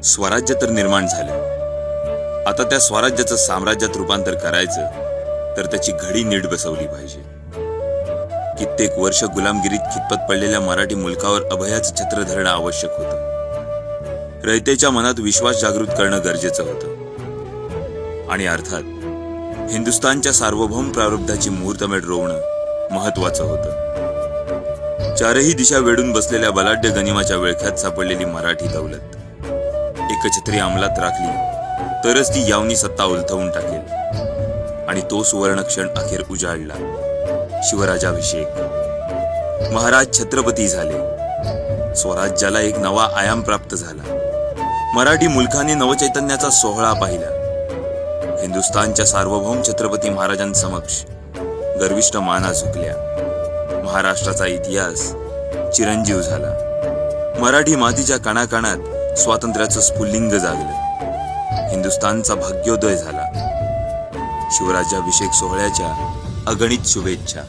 स्वराज्य तर निर्माण झालं, आता त्या स्वराज्याचं साम्राज्यात रूपांतर करायचं तर त्याची घडी नीट बसवली पाहिजे. कित्येक वर्ष गुलामगिरीत खितपत पडलेल्या मराठी मुलकावर अभयाचं छत्र धरणं आवश्यक होतं. रयतेच्या मनात विश्वास जागृत करणं गरजेचं होतं. आणि अर्थात हिंदुस्थानच्या सार्वभौम प्रारब्धाची मुहूर्तमेढ रोवणं महत्वाचं होतं. चारही दिशा वेढून बसलेल्या बलाढ्य गनिमाच्या विळख्यात सापडलेली मराठी दौलत एकछत्री अंमलात राखली तरच ती यावनी सत्ता उलथवून टाकेल. आणि तो सुवर्ण क्षण अखेर उजाडला. शिवराजाभिषेक. महाराज छत्रपती झाले. स्वराज्याला एक नवा आयाम प्राप्त झाला. मराठी मुलखाने नवचैतन्याचा सोहळा पाहिला. हिंदुस्थानच्या सार्वभौम छत्रपती महाराजांसमक्ष गर्विष्ठ माना झुकल्या. महाराष्ट्राचा इतिहास चिरंजीव झाला. मराठी मातीच्या कणाकणात स्वातंत्र्याचं स्फुल्लिंग जागलं. हिंदुस्थानचा भाग्योदय झाला. शिवराज्याभिषेक सोहळ्याच्या अगणित शुभेच्छा.